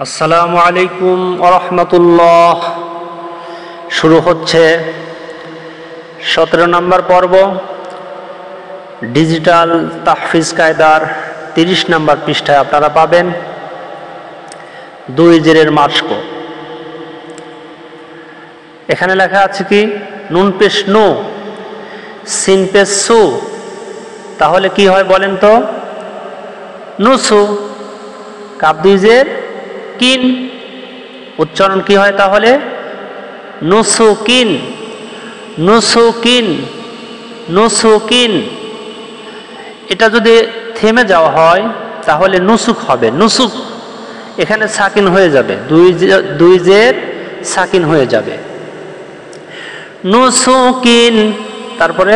আসসালামু আলাইকুম ওয়া রাহমাতুল্লাহ। শুরু হচ্ছে 17 নম্বর পর্ব, ডিজিটাল তাহফিজ কায়দার 30 নম্বর পৃষ্ঠায় আপনারা পাবেন 2 জেরের মাস্ক। এখানে লেখা আছে কি নুন পেশ নু, সিন পেশ সু, তাহলে কি হয় বলেন তো? নুসু। কাপ 2 জের কিন, উচ্চারণ কি হয় তাহলে? নুসুকিন, নুসুকিন, নুসুকিন। এটা যদি থেমে যাওয়া হয় তাহলে নুসুক হবে, নুসুক। এখানে সাকিন হয়ে যাবে, 2 জের সাকিন হয়ে যাবে, নুসুকিন। তারপরে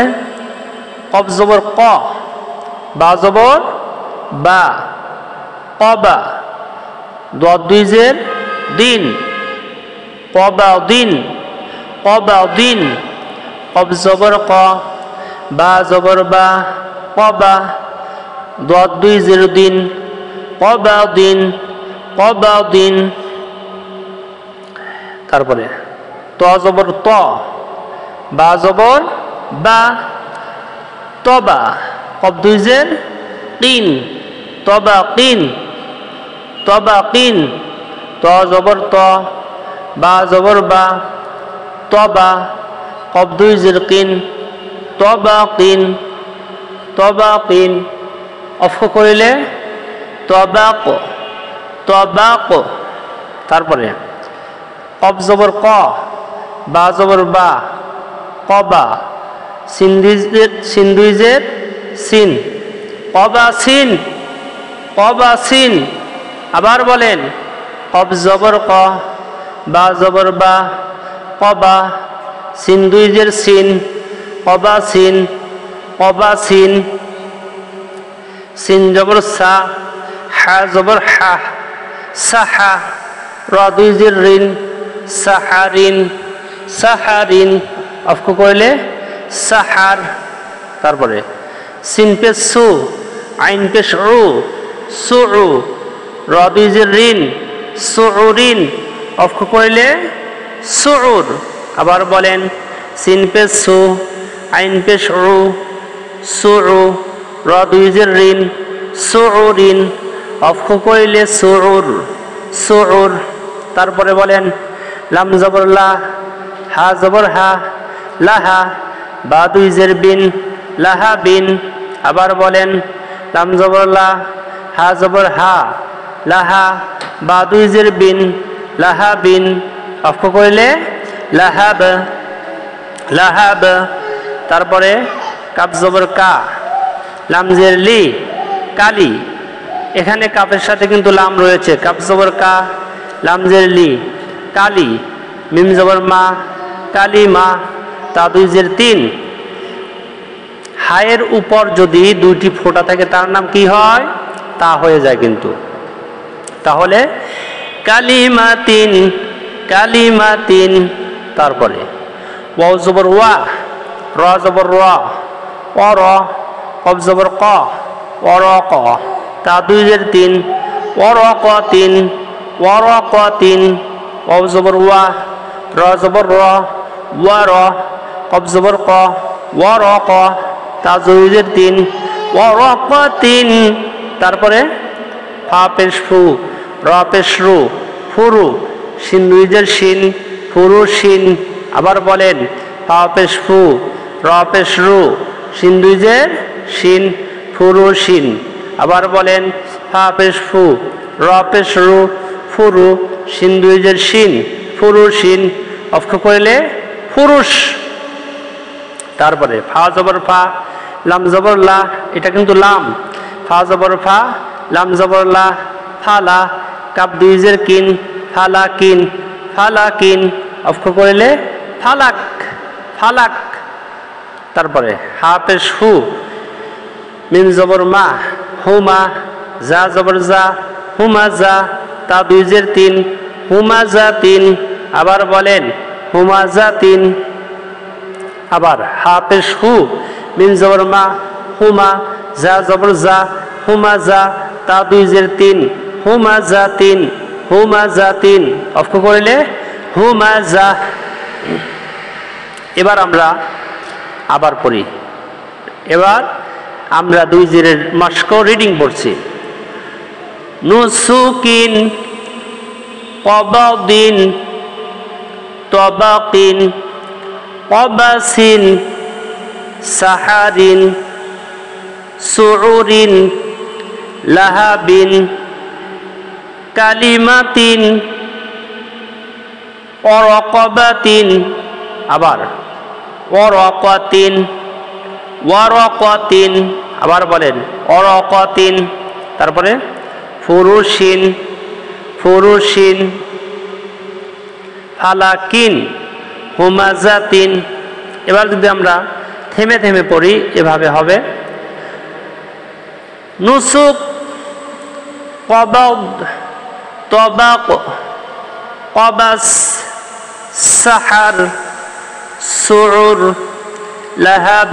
কফ জবর ক, বা জবর বা, কবা, 2 জের দিন, কবা দিন, কবা দিন। কফ জবর ক, বা জবর বা, কবা, 2 জের দিন, কবা দিন, কবা দিন। তারপরে ত জবর ত, বা জবর বা, তবা, কফ 2 জের কিন, তবা কিন, তবা কিন। ত জবর ত, বা জবর বা, তবা, কফ 2 জের কিন, তবা কিন, তবা কিন। অফ করিলে তবাক, তবাক। তারপরে কফ জবর ক, বা জবর বা, কবা, সিন 2 জের সিন, কবা সিন, কবা সিন। আবার বলেন কফ জবর ক, বা জবর বা, কবা, সিন 2 জের সিন, কবা সিন, কবা সিন। সিন জবর সা, হা জবর হা, সাহা, র 2 জের রিন, সাহারিন, সাহারিন। অফ করলে সাহার। তারপরে সিন পেশ সু, আইন পেশ উ, সু, র 2 জের রিন, সুউরিন। অফ করলে সুউর। আবার বলেন সিন পেশ সু, আইন পেশ উ, সু, র 2 জের রিন, সুউরিন। অফ করলে সুউর, সুউর। তারপরে বলেন লাম জবর লা, হা জবর হা, লাহা, বা 2 জের বিন, লাহা বিন। আবার বলেন লাম জবর লা, হা জবর হা, লাহা, বা 2 জের বিন, লাহা বিন। অফ করলে লাহাব, লাহাব। তারপরে কাপ জবর কা, লাম জের লি, কালি। এখানে কাপের সাথে কিন্তু লাম রয়েছে, কাপ জবর কা, লাম জের লি, কালি। মিম জবর মা, কালি মা, তা 2 জের তিন। হায়ের উপর যদি 2টি ফোঁটা থাকে তার নাম কি হয়? তা হয়ে যায় কিন্তু। তাহলে কালিমাতিন, কালিমাতিন। তারপরে ওয়াও জবর ওয়া, র জবর র, অর, কফ জবর ক, অরক, তা 2 জের তিন, অরকতিন, অরকতিন। ওয়াও জবর ওয়া, র জবর র, ওয়ার, কফ জবর ক, ওয়ারক, তা 2 জের তিন, ওয়ারকতিন। তারপরে ফা পেশ ফু, র পেশ রু, ফুরু, সিন 2 জের সিন, ফুরু সিন। আবার বলেন ফা পেশ ফু, র পেশ রু, সিন 2 জের সিন, ফুরু সিন। আবার বলেন ফা পেশ ফু, র পেশ রু, ফুরু, সিন 2 জের সিন, ফুরু সিন। অফ করলে ফুরুষ। তারপরে ফা জবর ফা, লাম জবর লা, এটা কিন্তু লাম, ফা জবর ফা, লাম জবর লা, ফালা, কাপ 2 জের কিন, ফালা কিন, ফালা কিন। অফ করলে ফালাক, ফালাক। তারপরে হা পেশ হু, মিম জবর মা, হুমা, যা জবর যা, হুমা যা, তা 2 জের তিন, হুমা যা তিন। আবার বলেন হুমা যা তিন। আবার হা পেশ হু, মিম জবর মা, হুমা, যা জবর যা, হুমা যা, তা 2 জের তিন, হুমা যা তিন, হুমাজাতিন, অফ করলে হুমাজা। এবার আমরা আবার পড়ি। এবার আমরা 2 জেরের মাস্ক রিডিং পড়ছি। নুসুকিন, কবাদিন, তবাকিন, কবাসিন, সাহারিন, সুউরিন, লাহাবিন, কালিমাতিন, ওয়ারাকাবাতিন, আবার ওয়ারাকাতিন, ওয়ারাকাতিন, আবার বলেন ওয়ারাকাতিন, তারপরে ফুরুশিন, ফুরুশিন, ফালাকিন, হুমাজাতিন। এবার যদি আমরা থেমে থেমে পড়ি এভাবে হবে। নুসুক, কবাদ, তবাক, কবাস, সাহার, সুউর, লাহাব,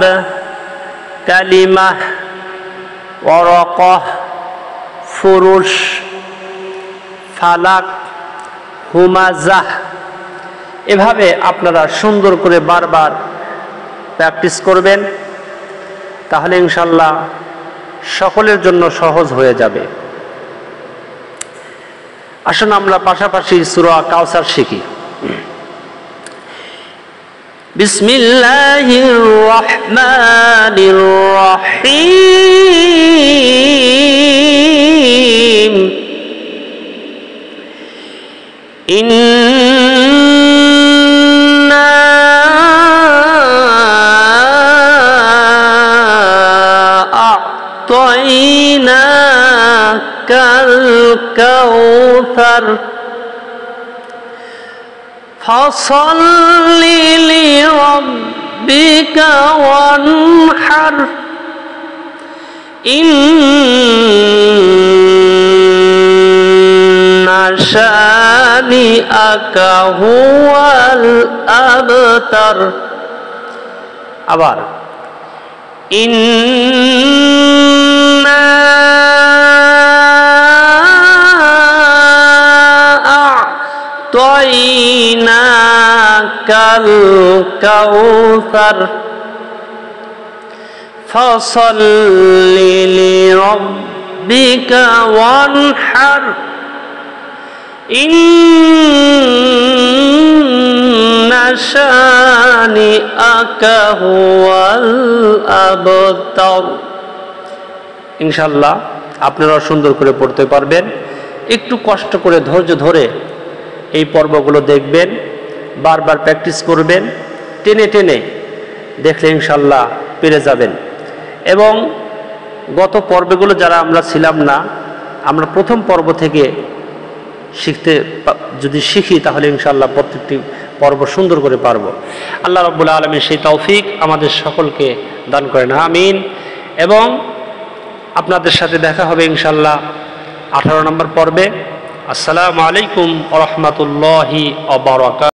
কালিমাহ, ওয়ারাকাহ, ফুরুশ, ফালাক, হুমাজাহ। এভাবে আপনারা সুন্দর করে বারবার প্র্যাকটিস করবেন, তাহলে ইনশাল্লাহ সকলের জন্য সহজ হয়ে যাবে। আসুন আমরা পাশাপাশি সূরা কাউসার শিখি। বিসমিল্লাহির রহমানির রহিম। ইন্না আ'তাইনাকাল কাউসার ফাসাল্লি লিরাব্বিকা ওয়ানহার ইন্না শানিআকা হুয়াল আবতার। আবার ইন্না আ'তাইনাকাল কাউসার ফাসাল্লি লিরাব্বিকা ওয়ানহার ইন্না শানিআকা হুয়াল আবতার। ইনশাআল্লাহ আপনারা সুন্দর করে পড়তে পারবেন। একটু কষ্ট করে ধৈর্য ধরে এই পর্বগুলো দেখবেন, বারবার প্র্যাকটিস করবেন, টেনে টেনে দেখলে ইনশাআল্লাহ পেরে যাবেন। এবং গত পর্বগুলো যারা আমরা ছিলাম না, আমরা প্রথম পর্ব থেকে যদি শিখি তাহলে ইনশাআল্লাহ প্রত্যেকটি পর্ব সুন্দর করে পারবো। আল্লাহ রাব্বুল আলামিন সেই তৌফিক আমাদের সকলকে দান করেন, আমিন। এবং আপনাদের সাথে দেখা হবে ইনশাআল্লাহ 18 নম্বর পর্বে। আসসালামু আলাইকুম ওয়া রাহমাতুল্লাহি ওয়া বারাকাতুহু।